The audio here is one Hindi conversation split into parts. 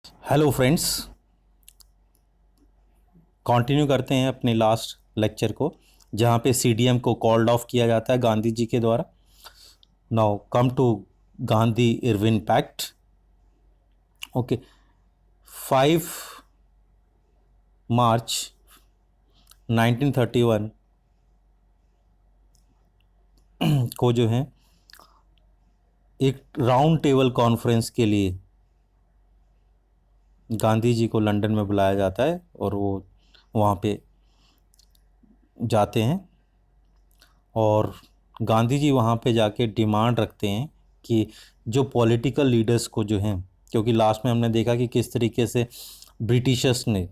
हेलो फ्रेंड्स, कंटिन्यू करते हैं अपने लास्ट लेक्चर को जहाँ पे सीडीएम को कॉल्ड ऑफ किया जाता है गांधी जी के द्वारा। Now come to Gandhi Irwin pact. Okay, 5 मार्च 1931 को जो है एक राउंड टेबल कॉन्फ्रेंस के लिए गांधी जी को लंदन में बुलाया जाता है और वो वहाँ पे जाते हैं और गांधी जी वहाँ पे जाके डिमांड रखते हैं कि जो पॉलिटिकल लीडर्स को जो हैं, क्योंकि लास्ट में हमने देखा कि किस तरीके से ब्रिटिशर्स ने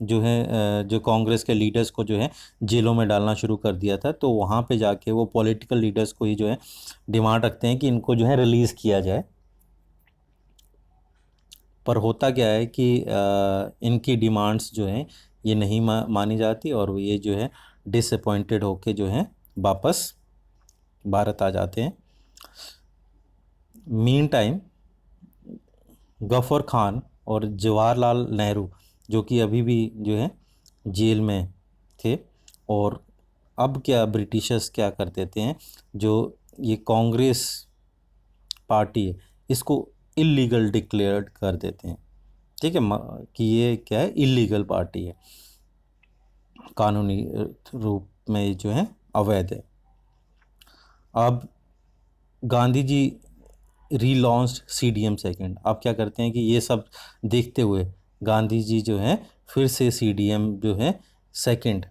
जो है जो कांग्रेस के लीडर्स को जो है जेलों में डालना शुरू कर दिया था, तो वहाँ पे जाके वो पॉलिटिकल लीडर्स को ही जो है डिमांड रखते हैं कि इनको जो है रिलीज़ किया जाए। पर होता क्या है कि इनकी डिमांड्स जो हैं ये नहीं मानी जाती और ये जो है डिसअपॉइंटेड होके जो है वापस भारत आ जाते हैं। मीन टाइम गफर खान और जवाहरलाल नेहरू, जो कि अभी भी जो है जेल में थे, और अब क्या ब्रिटिशर्स क्या कर देते हैं, जो ये कांग्रेस पार्टी है इसको इलीगल डिक्लेयर्ड कर देते हैं। ठीक है, कि ये क्या है, इलीगल पार्टी है, कानूनी रूप में जो है अवैध है। अब Gandhi ji relaunched CDM second. अब क्या करते हैं कि ये सब देखते हुए गांधी जी जो है फिर से सीडीएम जो है सेकंड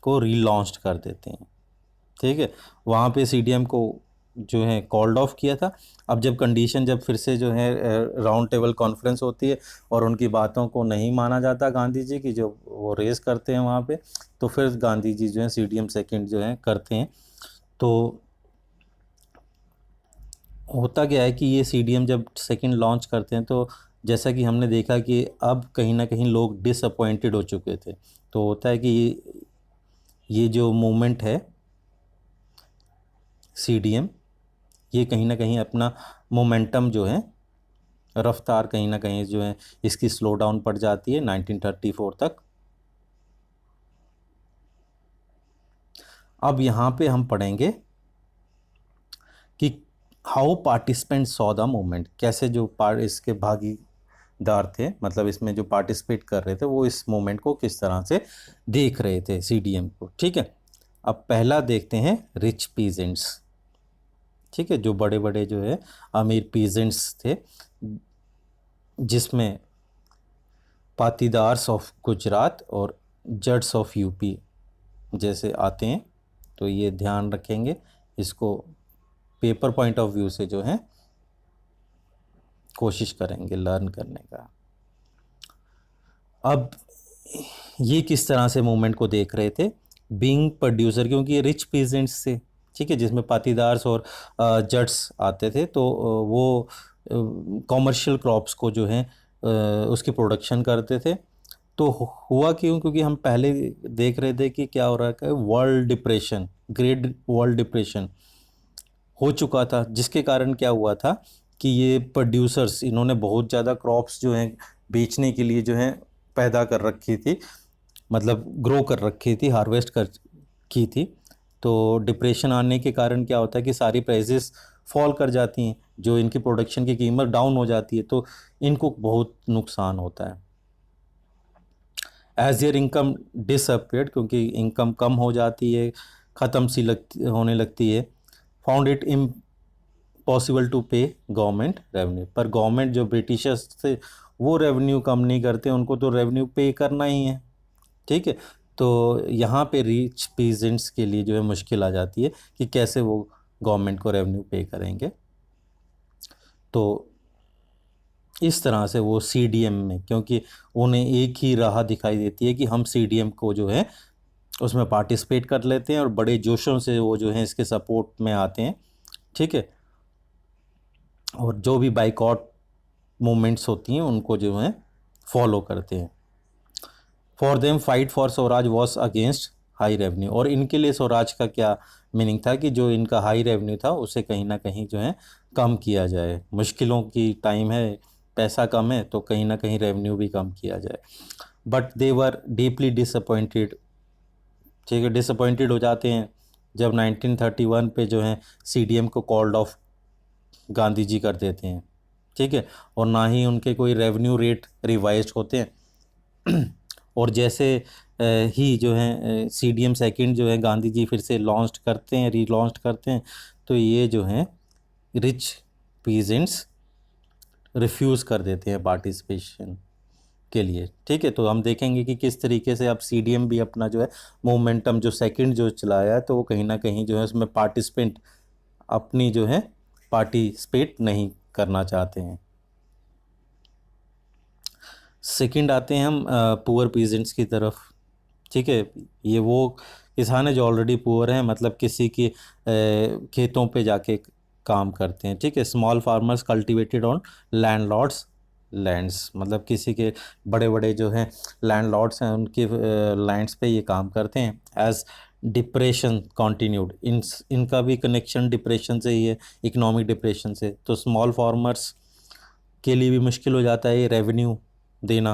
को रीलॉन्च कर देते हैं। ठीक है, वहाँ पे सीडीएम को जो है कॉल्ड ऑफ किया था। अब जब कंडीशन, जब फिर से जो है राउंड टेबल कॉन्फ्रेंस होती है और उनकी बातों को नहीं माना जाता गांधी जी की, जो वो रेस करते हैं वहाँ पे, तो फिर गांधी जी जो है सीडीएम सेकंड जो है करते हैं। तो होता क्या है कि ये सीडीएम जब सेकंड लॉन्च करते हैं, तो जैसा कि हमने देखा कि अब कहीं ना कहीं लोग डिसअपॉइंटेड हो चुके थे। तो होता है कि ये जो मूवमेंट है सीडीएम, ये कहीं ना कहीं अपना मोमेंटम जो है, रफ्तार कहीं ना कहीं जो है इसकी स्लो डाउन पड़ जाती है 1934 तक। अब यहाँ पे हम पढ़ेंगे कि how participant saw the movement, कैसे जो इसके भागीदार थे, मतलब इसमें जो पार्टिसिपेट कर रहे थे, वो इस मूवमेंट को किस तरह से देख रहे थे सीडीएम को। ठीक है, अब पहला देखते हैं रिच पीजेंट्स। ठीक है, जो बड़े बड़े जो है अमीर पीजेंट्स थे, जिसमें पाटीदार्स ऑफ गुजरात और जट्स ऑफ यूपी जैसे आते हैं। तो ये ध्यान रखेंगे, इसको पेपर पॉइंट ऑफ व्यू से जो है कोशिश करेंगे लर्न करने का। अब ये किस तरह से मूवमेंट को देख रहे थे, बीइंग प्रोड्यूसर, क्योंकि ये रिच पीजेंट्स थे। ठीक है, जिसमें पाटीदार्स और जट्स आते थे, तो वो कॉमर्शियल क्रॉप्स को जो है उसकी प्रोडक्शन करते थे। तो हुआ क्यों, क्योंकि हम पहले देख रहे थे कि क्या हो रहा है, world depression, great world depression हो चुका था, जिसके कारण क्या हुआ था कि ये प्रोड्यूसर्स, इन्होंने बहुत ज़्यादा क्रॉप्स जो हैं बेचने के लिए जो है पैदा कर रखी थी, मतलब ग्रो कर रखी थी, हार्वेस्ट कर की थी। तो डिप्रेशन आने के कारण क्या होता है कि सारी प्राइसेस फॉल कर जाती हैं, जो इनकी प्रोडक्शन की कीमत डाउन हो जाती है, तो इनको बहुत नुकसान होता है। एज ईयर इनकम डिसअपियर्ड, क्योंकि इनकम कम हो जाती है, ख़त्म सी होने लगती है। फाउंड इट इम्पॉसिबल टू पे गवर्नमेंट रेवेन्यू, पर गवर्नमेंट जो ब्रिटिशर्स थे वो रेवेन्यू कम नहीं करते, उनको तो रेवेन्यू पे करना ही है। ठीक है, तो यहाँ पे रिच पीजेंट्स के लिए जो है मुश्किल आ जाती है कि कैसे वो गवर्नमेंट को रेवेन्यू पे करेंगे। तो इस तरह से वो सीडीएम में, क्योंकि उन्हें एक ही राह दिखाई देती है कि हम सीडीएम को जो है उसमें पार्टिसिपेट कर लेते हैं, और बड़े जोशों से वो जो है इसके सपोर्ट में आते हैं। ठीक है, और जो भी बाइकआउट मूवमेंट्स होती हैं उनको जो है फॉलो करते हैं। For them fight for Swaraj was against high revenue, और इनके लिए स्वराज का क्या मीनिंग था कि जो इनका हाई रेवेन्यू था उसे कहीं ना कहीं जो है कम किया जाए। मुश्किलों की टाइम है, पैसा कम है तो कहीं ना कहीं रेवेन्यू भी कम किया जाए। But they were deeply disappointed, ठीक है, डिसअपॉइंटेड हो जाते हैं जब 1931 पे जो है सीडीएम को कॉल्ड ऑफ गांधी जी कर देते हैं, ठीक है, और ना ही उनके कोई रेवेन्यू रेट रिवाइज होते हैं। और जैसे ही जो है सीडीएम सेकंड जो है गांधी जी फिर से लॉन्च करते हैं, रीलॉन्च करते हैं, तो ये जो है रिच पीजेंट्स रिफ्यूज़ कर देते हैं पार्टिसिपेशन के लिए, ठीक है। तो हम देखेंगे कि किस तरीके से अब सीडीएम भी अपना जो है मोमेंटम जो सेकंड जो चलाया है, तो वो कहीं ना कहीं जो है उसमें पार्टिसिपेंट अपनी जो है पार्टिसिपेट नहीं करना चाहते हैं। सेकंड आते हैं हम पुअर पीजेंट्स की तरफ, ठीक है। ये वो किसान है जो ऑलरेडी पुअर हैं, मतलब किसी की खेतों पे जाके काम करते हैं, ठीक है। Small farmers cultivated on landlords lands, मतलब किसी के बड़े बड़े जो हैं लैंडलॉर्ड्स हैं उनके लैंड्स पे ये काम करते हैं। एज डिप्रेशन कॉन्टीन्यूड, इनका भी कनेक्शन डिप्रेशन से ही है, इकोनॉमिक डिप्रेशन से। तो स्मॉल फार्मर्स के लिए भी मुश्किल हो जाता है ये रेवेन्यू देना,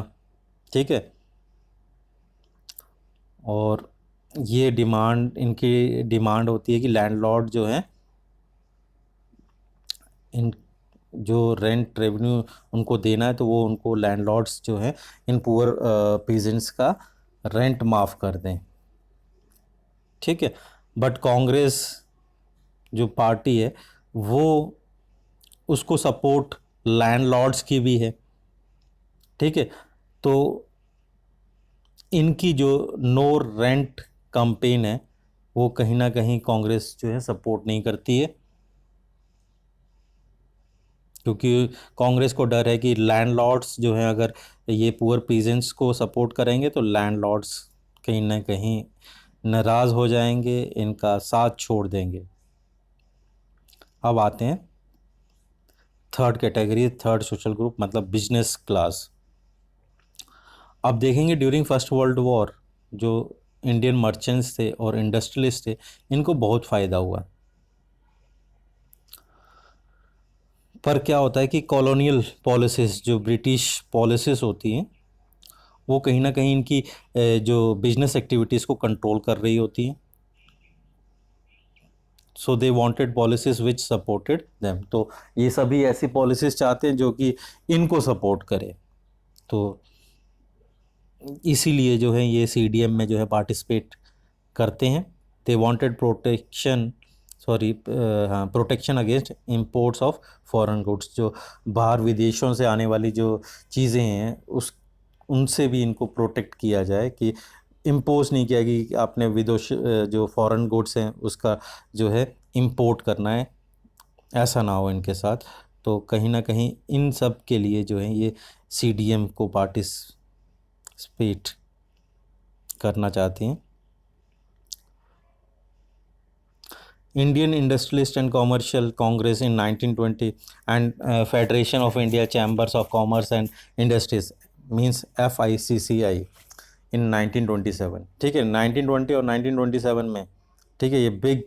ठीक है। और ये डिमांड, इनकी डिमांड होती है कि लैंडलॉर्ड जो है इन जो रेंट रेवेन्यू उनको देना है, तो वो उनको लैंडलॉर्ड्स जो हैं इन पुअर पीजेंट्स का रेंट माफ़ कर दें, ठीक है। बट कांग्रेस जो पार्टी है वो उसको सपोर्ट लैंडलॉर्ड्स की भी है, ठीक है। तो इनकी जो नो रेंट कैंपेन है वो कहीं ना कहीं कांग्रेस जो है सपोर्ट नहीं करती है, क्योंकि कांग्रेस को डर है कि लैंडलॉर्ड्स जो हैं अगर ये पुअर पीजेंट्स को सपोर्ट करेंगे तो लैंडलॉर्ड्स कहीं ना कहीं नाराज़ हो जाएंगे, इनका साथ छोड़ देंगे। अब आते हैं third category, third social group, मतलब बिजनेस क्लास। अब देखेंगे ड्यूरिंग फर्स्ट वर्ल्ड वॉर जो इंडियन मर्चेंट्स थे और इंडस्ट्रियलिस्ट थे, इनको बहुत फ़ायदा हुआ। पर क्या होता है कि कॉलोनियल पॉलिसीज़, जो ब्रिटिश पॉलिसीज़ होती हैं, वो कहीं ना कहीं इनकी जो बिजनेस एक्टिविटीज़ को कंट्रोल कर रही होती हैं। So they wanted policies which supported them, तो ये सभी ऐसी पॉलिसीज़ चाहते हैं जो कि इनको सपोर्ट करे। तो इसीलिए जो है ये सीडीएम में जो है पार्टिसिपेट करते हैं। दे वांटेड प्रोटेक्शन, सॉरी हाँ, protection against imports of foreign goods, जो बाहर विदेशों से आने वाली जो चीज़ें हैं उस उनसे भी इनको प्रोटेक्ट किया जाए, कि इम्पोज नहीं किया कि आपने विदेश जो फॉरेन गुड्स हैं उसका जो है इंपोर्ट करना है, ऐसा ना हो इनके साथ। तो कहीं ना कहीं इन सब के लिए जो है ये सीडीएम को पार्टिसिपेट करना चाहती हैं। Indian Industrialist and Commercial Congress in 1920 and Federation of India Chambers of Commerce and Industries means FICCI in 1927, ठीक है। 1920 और 1927 में, ठीक है, ये बिग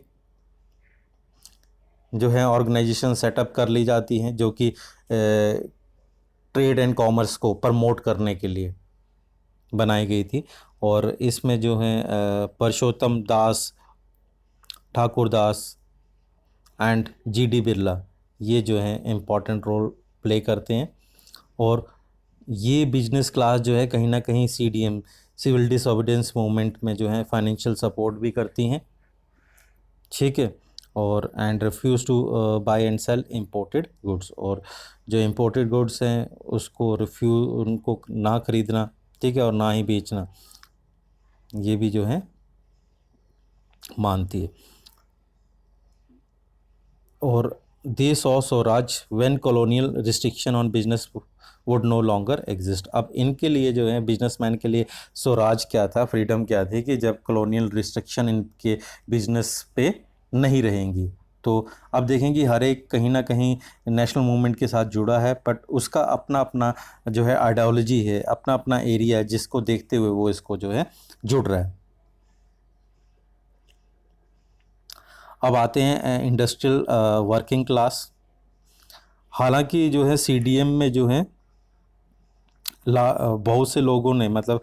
जो है ऑर्गेनाइजेशन सेटअप कर ली जाती हैं जो कि ट्रेड एंड कॉमर्स को प्रमोट करने के लिए बनाई गई थी। और इसमें जो है परशोत्तम दास, ठाकुर दास एंड जीडी बिरला, ये जो है इम्पॉर्टेंट रोल प्ले करते हैं। और ये बिजनेस क्लास जो है कहीं ना कहीं सीडीएम, सिविल डिसोबीडियंस मूवमेंट में जो है फाइनेंशियल सपोर्ट भी करती हैं, ठीक है। और and refuse to buy and sell imported goods, और जो इंपोर्टेड गुड्स हैं उसको उनको ना खरीदना, ठीक है, और ना ही बेचना, ये भी जो है मानती है। और they saw Swaraj when colonial restriction on business would know longer exist. अब इनके लिए जो है बिजनेसमैन के लिए स्वराज क्या था, फ्रीडम क्या थी, कि जब कॉलोनियल रिस्ट्रिक्शन इनके बिजनेस पे नहीं रहेंगी। तो अब देखें कि हर एक कहीं ना कहीं नेशनल मूवमेंट के साथ जुड़ा है, बट उसका अपना अपना जो है आइडियोलॉजी है, अपना अपना एरिया है जिसको देखते हुए वो इसको जो है जुड़ रहा है। अब आते हैं इंडस्ट्रियल वर्किंग क्लास। हालांकि जो है सीडीएम में जो है बहुत से लोगों ने मतलब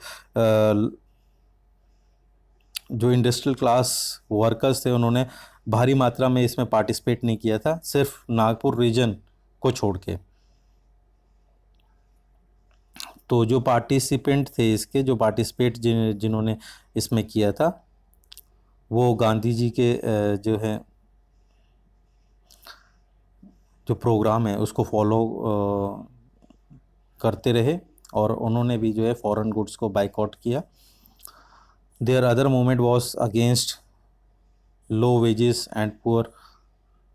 जो इंडस्ट्रियल क्लास वर्कर्स थे उन्होंने भारी मात्रा में इसमें पार्टिसिपेट नहीं किया था, सिर्फ नागपुर रीजन को छोड़ के। तो जो पार्टिसिपेंट थे इसके, जो पार्टिसिपेट जिन्होंने इसमें किया था, वो गांधी जी के जो है जो प्रोग्राम है उसको फॉलो करते रहे, और उन्होंने भी जो है फॉरेन गुड्स को बाइकआउट किया। Their other movement was against low wages and poor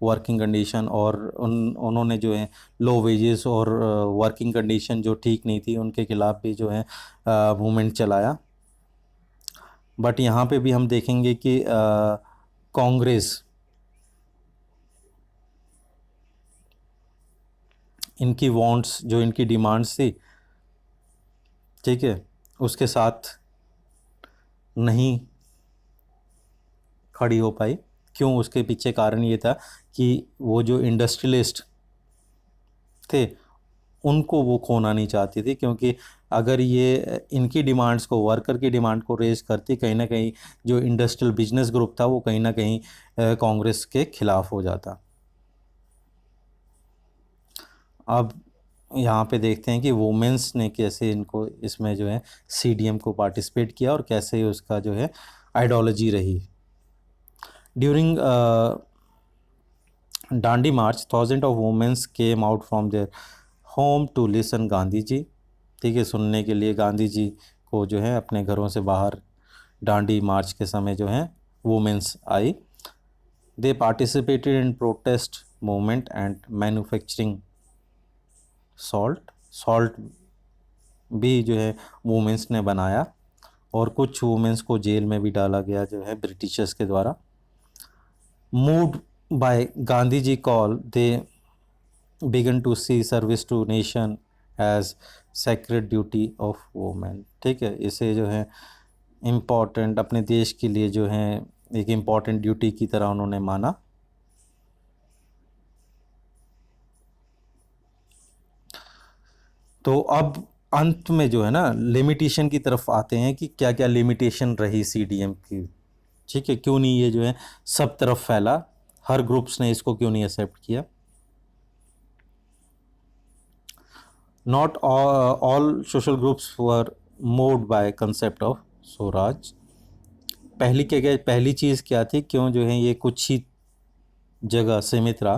working condition, और उन्होंने जो है लो वेजेस और वर्किंग कंडीशन जो ठीक नहीं थी उनके खिलाफ भी जो है मूवमेंट चलाया। बट यहाँ पे भी हम देखेंगे कि कांग्रेस इनकी वांट्स, जो इनकी डिमांड्स थी, ठीक है, उसके साथ नहीं खड़ी हो पाई। क्यों? उसके पीछे कारण ये था कि वो जो इंडस्ट्रियलिस्ट थे उनको वो खोना नहीं चाहती थी, क्योंकि अगर ये इनकी डिमांड्स को, वर्कर की डिमांड को रेज करती, कहीं ना कहीं जो इंडस्ट्रियल बिजनेस ग्रुप था वो कहीं ना कहीं कांग्रेस के खिलाफ हो जाता। अब यहाँ पे देखते हैं कि वुमेंस ने कैसे इनको इसमें जो है सीडीएम को पार्टिसिपेट किया और कैसे उसका जो है आइडियोलॉजी रही। During Dandi march, thousand of womens came out from their home to listen Gandhi ji, ठीक है, सुनने के लिए गांधी जी को जो है अपने घरों से बाहर डांडी मार्च के समय जो है वुमेन्स आई। They participated in protest movement and manufacturing salt भी जो है वुमेंस ने बनाया, और कुछ वुमेंस को जेल में भी डाला गया जो है ब्रिटिशर्स के द्वारा। Moved by Gandhi ji call, they began to see service to nation as sacred duty of women, ठीक है, इसे जो है इम्पॉर्टेंट, अपने देश के लिए जो है एक इम्पॉर्टेंट ड्यूटी की तरह उन्होंने माना। तो अब अंत में जो है ना लिमिटेशन की तरफ आते हैं कि क्या क्या लिमिटेशन रही सीडीएम की, ठीक है, क्यों नहीं ये जो है सब तरफ फैला, हर ग्रुप्स ने इसको क्यों नहीं एक्सेप्ट किया। Not all social groups were moved by concept of Swaraj. पहली चीज़ क्या थी, क्यों जो है ये कुछ ही जगह सीमित रहा?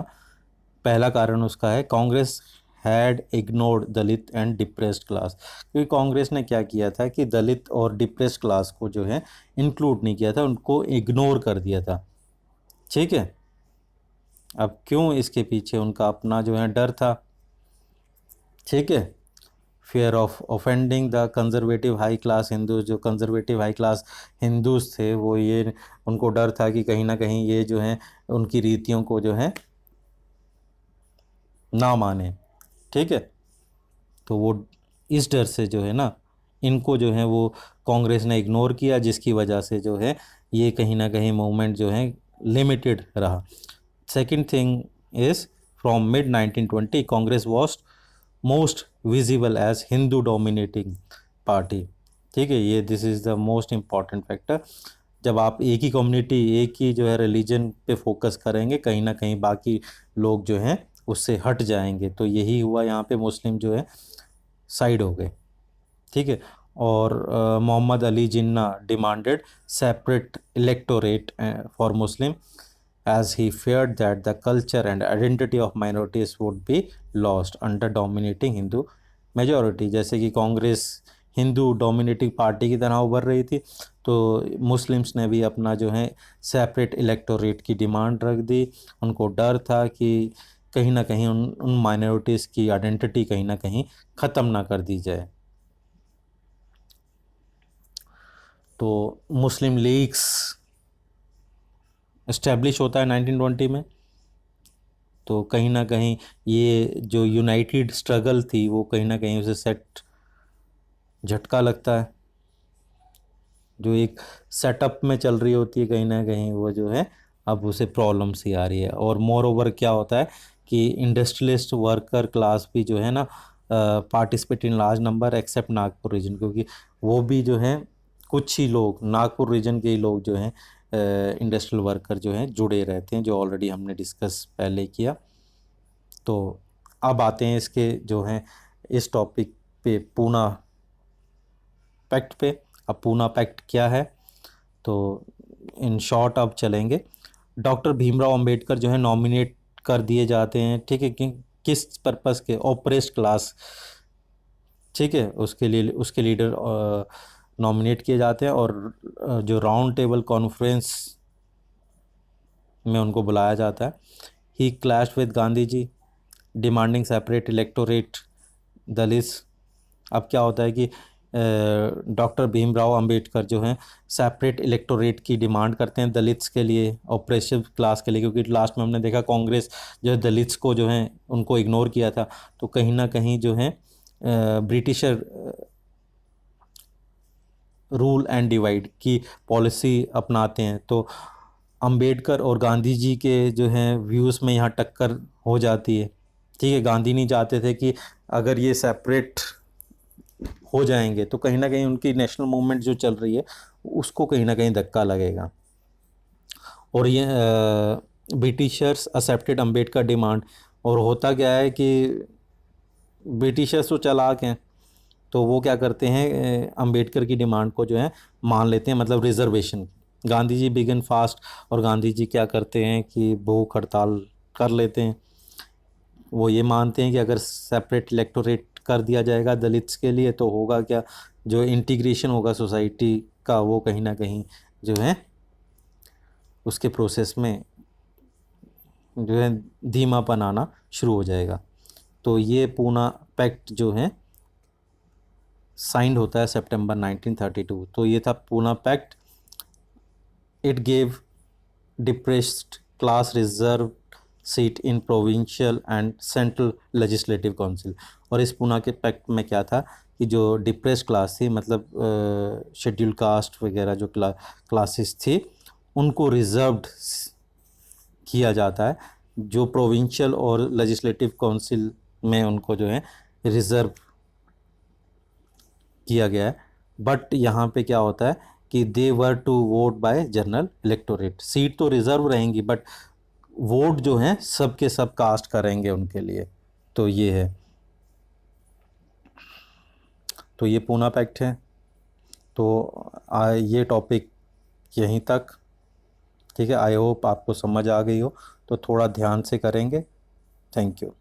पहला कारण उसका है Congress had ignored Dalit and depressed class, क्योंकि कांग्रेस ने क्या किया था कि दलित और डिप्रेस्ड क्लास को जो है इंक्लूड नहीं किया था, उनको इग्नोर कर दिया था, ठीक है। अब क्यों? इसके पीछे उनका अपना जो है डर था, ठीक है, fear of offending the conservative high class Hindus. जो कंजर्वेटिव हाई क्लास हिंदूज थे वो ये, उनको डर था कि कहीं ना कहीं ये जो है उनकी रीतियों को जो है ना माने, ठीक है। तो वो इस डर से जो है ना इनको जो है वो कांग्रेस ने इग्नोर किया, जिसकी वजह से जो है ये कहीं ना कहीं मूवमेंट जो है लिमिटेड रहा। Second thing is from mid 1920 Congress was most visible as Hindu dominating party, ठीक है, ये this is the most important factor. जब आप एक ही कम्युनिटी, एक ही जो है रिलीजन पे फोकस करेंगे, कहीं ना कहीं बाकी लोग जो हैं उससे हट जाएंगे। तो यही हुआ यहाँ पे, मुस्लिम जो है साइड हो गए, ठीक है। और Mohammad Ali Jinnah demanded separate electorate for Muslim as he feared that the culture and identity of minorities would be lost under dominating Hindu majority। जैसे कि कांग्रेस हिंदू डोमिनेटिंग पार्टी की तरह उभर रही थी, तो मुस्लिम्स ने भी अपना जो है सेपरेट इलेक्टोरेट की डिमांड रख दी। उनको डर था कि कहीं ना कहीं उन माइनॉरिटीज़ की आइडेंटिटी कहीं ना कहीं ख़त्म ना कर दी जाए। तो मुस्लिम लीग्स इस्टेब्लिश होता है 1920 में। तो कहीं ना कहीं ये जो यूनाइटेड स्ट्रगल थी वो कहीं ना कहीं उसे सेट झटका लगता है, जो एक सेटअप में चल रही होती है, कहीं ना कहीं वो जो है अब उसे प्रॉब्लम्स ही आ रही है। और मोर ओवर क्या होता है कि इंडस्ट्रियलिस्ट वर्कर क्लास भी जो है ना participate in large number except Nagpur region, क्योंकि वो भी जो हैं कुछ ही लोग नागपुर रीजन के ही लोग जो हैं इंडस्ट्रियल वर्कर जो हैं जुड़े रहते हैं, जो ऑलरेडी हमने डिस्कस पहले किया। तो अब आते हैं इसके जो हैं इस टॉपिक पे पूना पैक्ट पे। अब पूना पैक्ट क्या है, तो इन शॉर्ट अब चलेंगे। डॉक्टर भीमराव अंबेडकर जो है नॉमिनेट कर दिए जाते हैं, ठीक है, कि किस पर्पस के, ऑप्रेस्ड क्लास, ठीक है, उसके लिए उसके लीडर नॉमिनेट किए जाते हैं, और जो राउंड टेबल कॉन्फ्रेंस में उनको बुलाया जाता है। He clash with Gandhi ji demanding separate electorate Dalits. अब क्या होता है कि डॉक्टर भीमराव अंबेडकर जो हैं सेपरेट इलेक्टोरेट की डिमांड करते हैं दलित्स के लिए, ऑप्रेसिव क्लास के लिए, क्योंकि लास्ट में हमने देखा कांग्रेस जो है दलित्स को जो है उनको इग्नोर किया था। तो कहीं ना कहीं जो है ब्रिटिशर रूल एंड डिवाइड की पॉलिसी अपनाते हैं। तो अंबेडकर और गांधी जी के जो हैं व्यूज़ में यहाँ टक्कर हो जाती है, ठीक है। गांधी नहीं चाहते थे कि अगर ये सेपरेट हो जाएंगे तो कहीं ना कहीं उनकी नेशनल मूवमेंट जो चल रही है उसको कहीं ना कहीं धक्का लगेगा। और ये ब्रिटिशर्स एक्सेप्टेड अंबेडकर डिमांड। और होता क्या है कि ब्रिटिशर्स तो चालाक हैं, तो वो क्या करते हैं अंबेडकर की डिमांड को जो है मान लेते हैं, मतलब reservation. Gandhi ji begin fast, और गांधी जी क्या करते हैं कि भूख हड़ताल कर लेते हैं। वो ये मानते हैं कि अगर सेपरेट इलेक्टोरेट कर दिया जाएगा दलित्स के लिए तो होगा क्या, जो इंटीग्रेशन होगा सोसाइटी का वो कहीं ना कहीं जो है उसके प्रोसेस में जो है धीमापन आना शुरू हो जाएगा। तो ये पूना पैक्ट जो है साइंड होता है सितंबर 1932। तो ये था Poona pact. It gave depressed class reserve seat in provincial and central legislative council. और इस पूना के पैक्ट में क्या था कि जो डिप्रेस्ड क्लास थी, मतलब शेड्यूल कास्ट वगैरह जो क्लासेस थी, उनको रिजर्व्ड किया जाता है। जो प्रोविंशियल और लेजिस्लेटिव काउंसिल में उनको जो है रिजर्व किया गया है। बट यहाँ पे क्या होता है कि they were to vote by general electorate. Seat तो रिजर्व रहेंगी बट वोट जो है सब के सब कास्ट करेंगे उनके लिए। तो ये है, तो ये पूना पैक्ट है। तो ये टॉपिक यहीं तक, ठीक है। आई होप आपको समझ आ गई हो, तो थोड़ा ध्यान से करेंगे। Thank you.